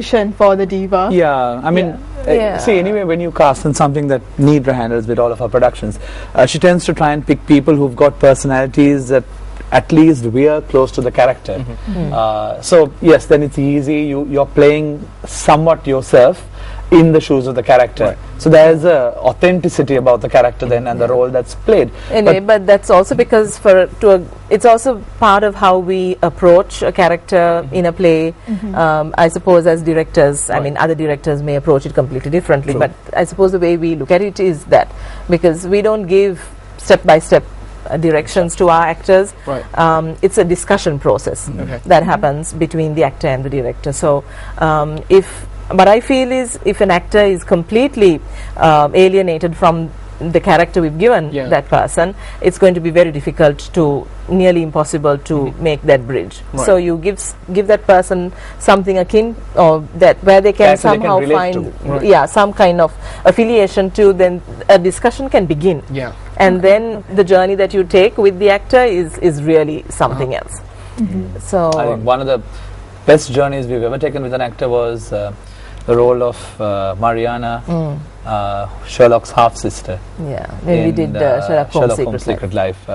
audition for the diva. Yeah, I mean, see, anyway, when you cast in something that Nidra handles with all of our productions, she tends to try and pick people who've got personalities that at least we're close to the character. So yes, then it's easy. You're playing somewhat yourself in the shoes of the character. Right. So there's a authenticity about the character then and the role that's played. Anyway, but that's also because it's also part of how we approach a character in a play. I suppose as directors, I mean, other directors may approach it completely differently, but I suppose the way we look at it is that because we don't give step-by-step directions to our actors. It's a discussion process that happens between the actor and the director. So what I feel is if an actor is completely alienated from the character we've given that person, it's going to be very difficult to, nearly impossible to make that bridge. So you give that person something akin or that where they can somehow find some kind of affiliation to, then a discussion can begin. And then the journey that you take with the actor is really something else. So I think one of the best journeys we've ever taken with an actor was the role of Mariana, Sherlock's half-sister. When we did Sherlock Holmes' Secret Life.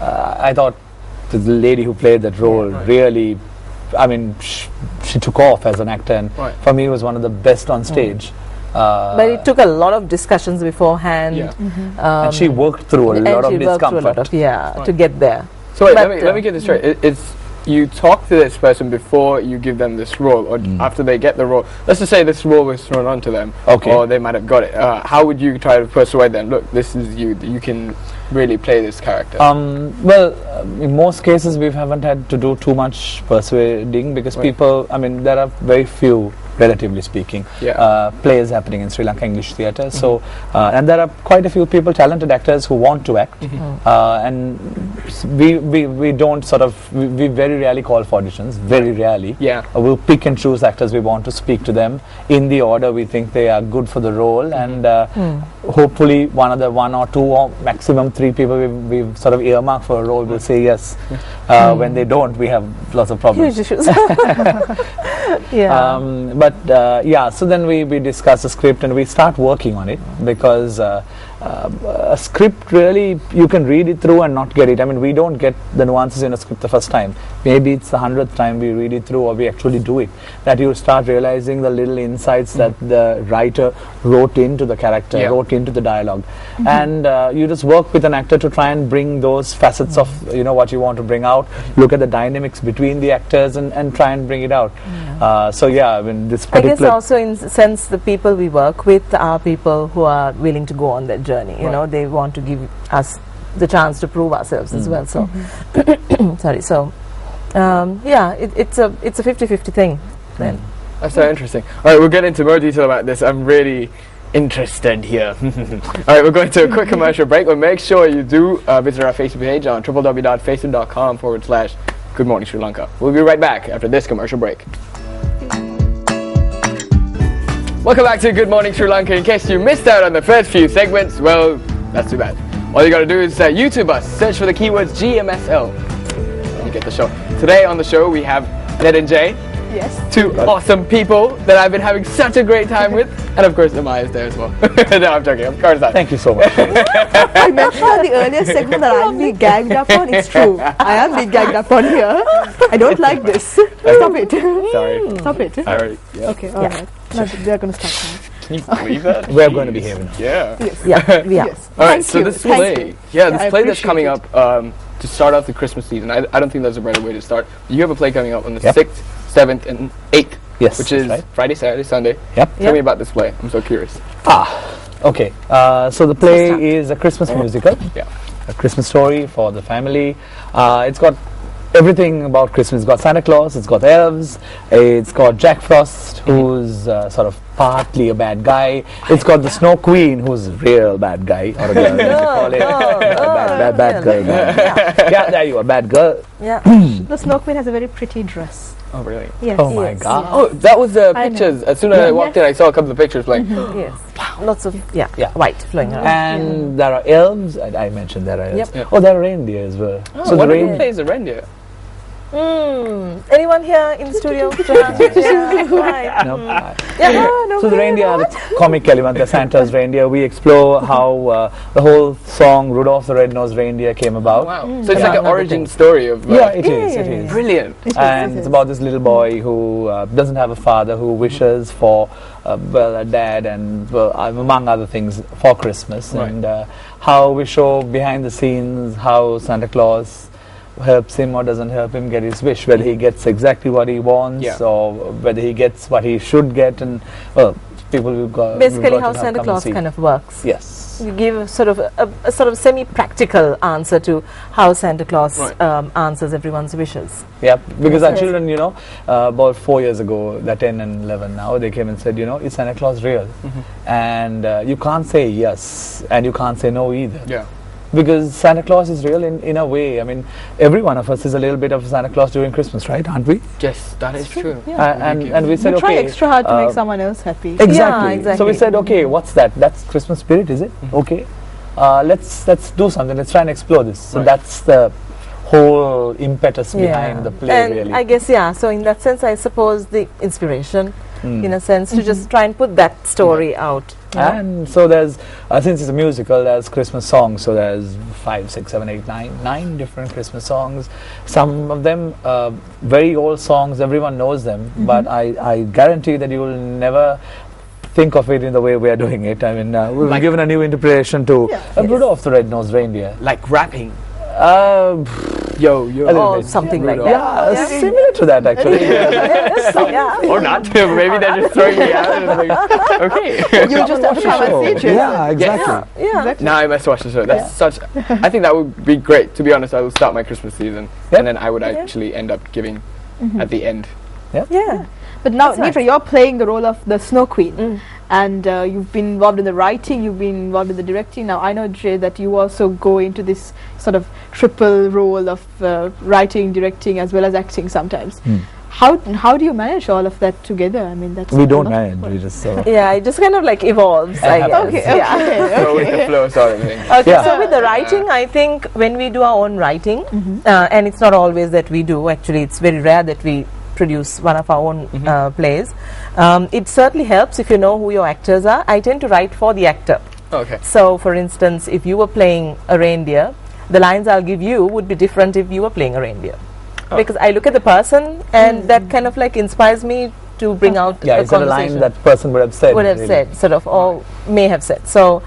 I thought the lady who played that role really, I mean, she took off as an actor, and for me was one of the best on stage. But it took a lot of discussions beforehand. And she worked through a lot of discomfort. To get there. So wait, let me get this straight. It's you talk to this person before you give them this role, or after they get the role. Let's just say this role was thrown onto them, or they might have got it. How would you try to persuade them? Look, this is you. You can really play this character. Well, in most cases, we haven't had to do too much persuading because people. I mean, there are very few, relatively speaking, plays happening in Sri Lanka English theatre. So, and there are quite a few people, talented actors who want to act, and we don't sort of we very rarely call for auditions. Very rarely. We'll pick and choose actors we want to speak to them in the order we think they are good for the role, and hopefully one or two or maximum three people we've sort of earmarked for a role will say yes. When they don't, we have lots of problems. Huge issues. So then we discuss the script and we start working on it, because a script really, you can read it through and not get it. I mean, we don't get the nuances in a script the first time. Maybe it's the 100th time we read it through or we actually do it, that you start realizing the little insights that the writer wrote into the character, wrote into the dialogue. And you just work with an actor to try and bring those facets of what you want to bring out, look at the dynamics between the actors and try and bring it out. I mean, this particular... I guess also in sense the people we work with are people who are willing to go on that journey. You know, they want to give us the chance to prove ourselves as well. So, sorry. So, it's a 50-50 thing. Then that's so interesting. All right, we'll get into more detail about this. I'm really interested here. All right, we're going to a quick commercial break, but make sure you do visit our Facebook page on www.facebook.com/Good Morning Sri Lanka. We'll be right back after this commercial break. Welcome back to Good Morning Sri Lanka. In case you missed out on the first few segments, well, that's too bad. All you gotta do is YouTube us, search for the keywords GMSL, and you get the show. Today on the show we have Ned and Jay. Yes. Two awesome people that I've been having such a great time with. And of course, Amaya is there as well. No, I'm joking. Of course not. Thank you so much. I mentioned in the earlier segment that I'm being gagged up on. It's true. I am being gagged up on here. I don't like this. Stop it. Sorry. Stop it. Sorry. Yeah. Okay, alright. No, they're going to stop now. Can you believe that? We're going to behave now. Yeah. Yes. Yes. All right, so this play, this play that's coming it. up to start off the Christmas season. I don't think there's a better way to start. You have a play coming up on the 6th, 7th, and 8th. Yes, which is Friday, Saturday, Sunday. Tell me about this play. I'm so curious. Okay. So the play is a Christmas musical. A Christmas story for the family. It's got everything about Christmas. It's got Santa Claus, it's got elves, it's got Jack Frost, who's sort of partly a bad guy. It's got the Snow Queen, who's a real bad guy, or a girl, as you call it. Bad girl. There you are, bad girl. The Snow Queen has a very pretty dress. Oh, really? Yes. Oh my God. Oh, that was the pictures. As soon as I walked in, I saw a couple of pictures. Like, yes. Lots of white flowing around. And there are elves. I mentioned there are elves. Oh, there are reindeer as well. so the reindeer plays a reindeer. Anyone here in the studio? Right. No. Yeah. So the reindeer are the comic element, the Santa's reindeer. We explore how the whole song Rudolph the Red-Nosed Reindeer came about. Wow. So it's like an origin story of... Yeah, it is. Brilliant. And it's about this little boy who doesn't have a father, who wishes for a dad and among other things for Christmas, and how we show behind the scenes how Santa Claus helps him or doesn't help him get his wish, whether he gets exactly what he wants or whether he gets what he should get, and people will go basically how Santa Claus kind of works. Yes, you give a sort of semi-practical answer to how Santa Claus answers everyone's wishes. Yeah, because our children, about 4 years ago, they're 10 and 11 now, they came and said, is Santa Claus real? And you can't say yes and you can't say no either. Yeah. Because Santa Claus is real in a way. I mean, every one of us is a little bit of Santa Claus during Christmas, right? Aren't we? Yes, that is true. Yeah. And we said, you try okay, extra hard to make someone else happy. Exactly. Yeah, exactly. So we said, okay, what's that? That's Christmas spirit, is it? Okay. Let's do something. Let's try and explore this. So that's the whole impetus behind the play, and really. I guess, so in that sense, I suppose the inspiration, in a sense, to just try and put that story out. And so there's, since it's a musical, there's Christmas songs. So there's 5, 6, 7, 8, 9 different Christmas songs. Some of them very old songs, everyone knows them. But I guarantee that you will never think of it in the way we are doing it. I mean, we've given a new interpretation to Rudolph the Red-Nosed Reindeer. Like rapping. Something like that. Yeah, similar to that actually. Or not. Maybe they're just throwing me out. And okay. You just have to come and see it. Yeah, exactly. Exactly. Now I must watch the show. That's such. I think that would be great. To be honest, I will start my Christmas season, and then I would actually end up giving at the end. Yeah. But now, Nitra, you're playing the role of the Snow Queen. And you've been involved in the writing, you've been involved in the directing. Now, I know, Jay, that you also go into this sort of triple role of writing, directing, as well as acting sometimes. How do you manage all of that together? I mean, that's we don't manage. We just it just kind of like evolves. I guess. Okay. Go with the flow sort of thing. Okay, so with the writing, I think when we do our own writing, and it's not always that we do. Actually, it's very rare that we produce one of our own plays. It certainly helps if you know who your actors are. I tend to write for the actor. Okay. So, for instance, if you were playing a reindeer, the lines I'll give you would be different if you were playing a reindeer. Because I look at the person and that kind of like inspires me to bring out a it's a line that person would have said. Sort of, or may have said. So,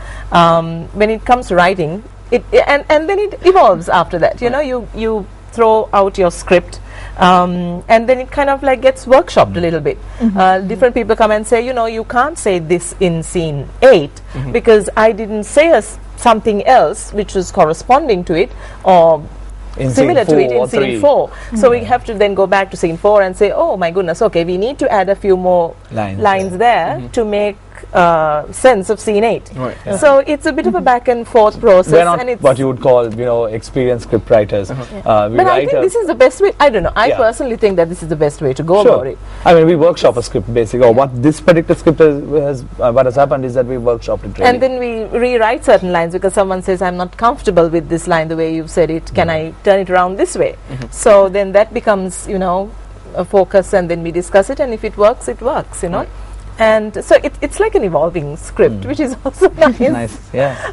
when it comes to writing, and then it evolves after that. You throw out your script. And then it kind of like gets workshopped a little bit. Different people come and say, you can't say this in scene 8 because I didn't say something else which was corresponding to it or similar to it in scene 4. So we have to then go back to scene 4 and say, oh my goodness, okay, we need to add a few more lines there to make sense of scene 8. Right. So it's a bit of a back and forth process. We're not what you would call, experienced script writers. But I think this is the best way. I don't know. I personally think that this is the best way to go about it. I mean, we workshop a script basically, or what this particular script has what has happened is that we workshopped it really. And then we rewrite certain lines because someone says, I'm not comfortable with this line the way you've said it. Can I turn it around this way? So then that becomes, a focus, and then we discuss it, and if it works, it works, Right. And so it's like an evolving script, which is also nice. Nice, yeah.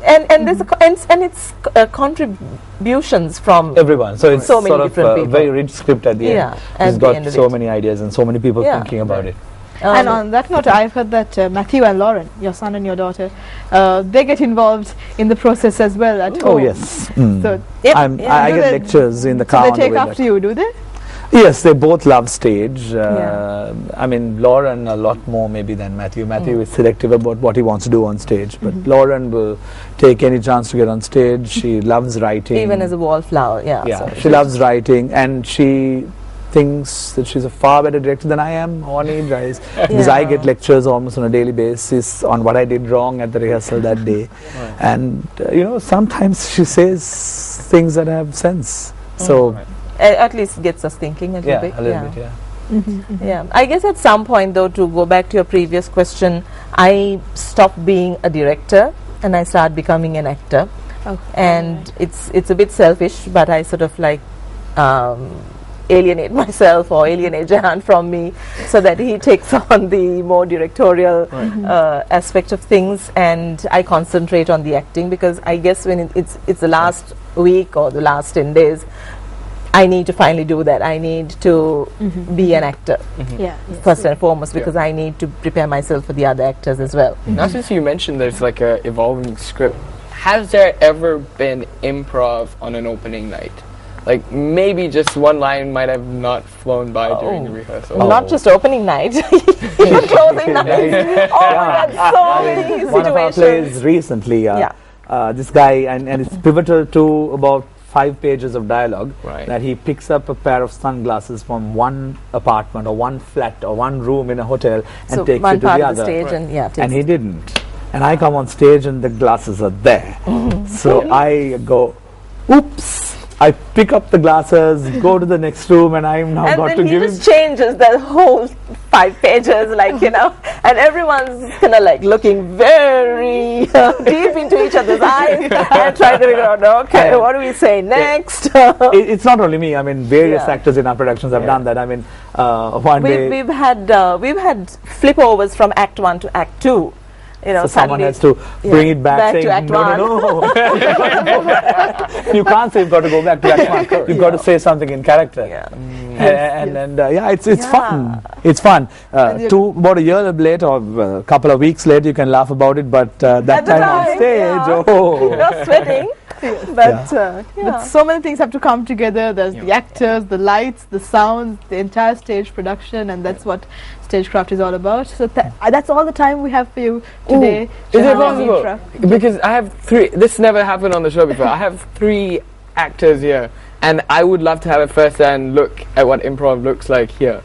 And there's and it's contributions from everyone. So it's so many sort of different a people. very rich script at the end. Yeah, It's got so many ideas and so many people thinking about it. And on that note, I've heard that Matthew and Lauren, your son and your daughter, they get involved in the process as well at home. Oh yes. So I get lectures in the car. So they take after you, do they? Yes, they both love stage. I mean, Lauren a lot more maybe than Matthew. Matthew is selective about what he wants to do on stage, but Lauren will take any chance to get on stage. She loves writing. Even as a wallflower, she loves writing, and she thinks that she's a far better director than I am on Rise, because I get lectures almost on a daily basis on what I did wrong at the rehearsal that day. And sometimes she says things that have sense. So at least gets us thinking a little bit. A little bit, yeah. I guess at some point, though, to go back to your previous question, I stopped being a director and I started becoming an actor. And it's a bit selfish, but I sort of like alienate myself or alienate Jahan from me, so that he takes on the more directorial aspect of things, and I concentrate on the acting, because I guess when it's the last week or the last 10 days, I need to finally do that. I need to be an actor first and foremost, because I need to prepare myself for the other actors as well. Now, since you mentioned there's like a evolving script, has there ever been improv on an opening night? Like maybe just one line might have not flown by during the rehearsal. Not just opening night, even closing night. That's so many situations. One of our plays recently, this guy, and it's pivotal to about 5 pages of dialogue, that he picks up a pair of sunglasses from one apartment or one flat or one room in a hotel and takes it to the other. Stage and he didn't. And I come on stage and the glasses are there. So I go, oops. I pick up the glasses, go to the next room, and I'm now got to give him. And then he just changes the whole 5 pages, like, you know, and everyone's kind of like looking very deep into each other's eyes and trying to figure out, okay, what do we say next? It's not only me. I mean, various actors in our productions have done that. I mean, one day we've had flipovers from Act 1 to Act 2. You know, so someone has to bring it back saying, to Act no. You can't say you've got to go back to Act 1. You've got to say something in character. It's fun. It's fun. About a year later or a couple of weeks later, you can laugh about it, but that time on stage, you're sweating. But so many things have to come together. There's the actors, the lights, the sounds, the entire stage production, and that's what stagecraft is all about. So that's all the time we have for you today. Is it possible? Because I have 3. This never happened on the show before. I have 3 actors here, and I would love to have a first-hand look at what improv looks like here.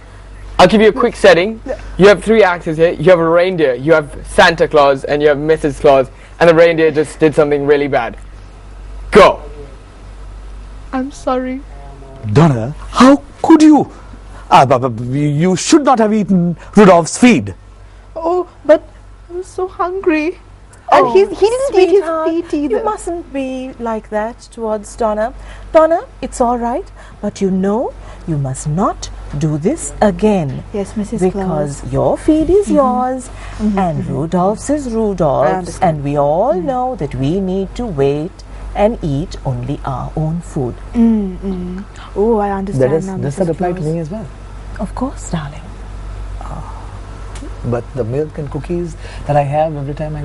I'll give you a quick setting. You have 3 actors here. You have a reindeer, you have Santa Claus, and you have Mrs. Claus, and the reindeer just did something really bad. Go. I'm sorry. Donna, how could you? You should not have eaten Rudolph's feed. Oh, but I was so hungry. And he didn't eat his feet either. You mustn't be like that towards Donna. Donna, it's all right, but you know, you must not do this again. Yes, Mrs. Because Claus. your feed is yours, and Rudolph's is Rudolph's, and we all know that we need to wait and eat only our own food. Oh, I understand. Does that apply to me as well? Of course, darling. But the milk and cookies that I have every time I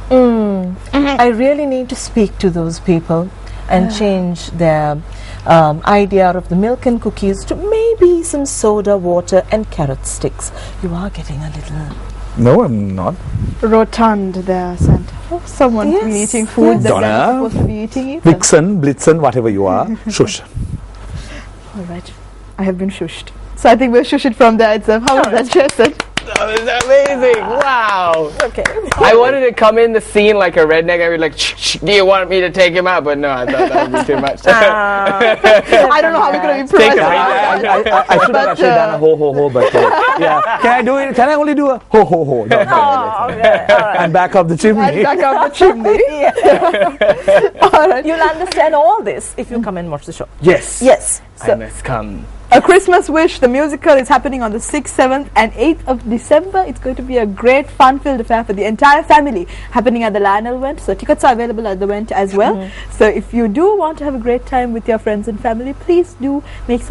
go I really need to speak to those people and change their idea of the milk and cookies to maybe some soda water and carrot sticks. You are getting a little... No, I'm not. Rotund there, Santa. Someone's been eating food that they're supposed to be eating it. Vixen, Blitzen, whatever you are, shush. All right. I have been shushed. So I think we'll shush it from there itself. How was that, Jason? That was amazing. Wow. Okay. I wanted to come in the scene like a redneck. I was like, shh, do you want me to take him out? But no, I thought that would be too much. I don't know how we're going to improvise. I should have actually done a ho ho ho, but can I do it? Can I only do a ho ho ho? No, okay. All right. And back up the chimney. All right. You'll understand all this if you come and watch the show. Yes. Yes. I must come. A Christmas Wish, the musical, is happening on the 6th, 7th and 8th of December. It's going to be a great fun-filled affair for the entire family, happening at the Lionel Vent. So tickets are available at the Vent as well. So if you do want to have a great time with your friends and family, please do take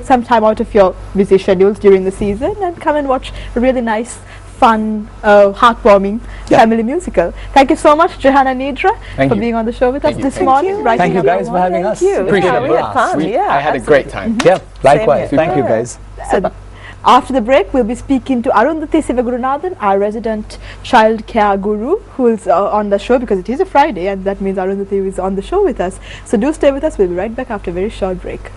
some time out of your busy schedules during the season and come and watch a really nice, fun, heartwarming family musical. Thank you so much, Jahan and Nidra, for being on the show with us this morning. Thank you guys for having us. Appreciate it. I had a great time. Yeah, likewise. Thank you guys. So after the break, we'll be speaking to Arundhati Sivagurunathan, our resident child care guru, who is on the show because it is a Friday, and that means Arundhati is on the show with us. So do stay with us. We'll be right back after a very short break.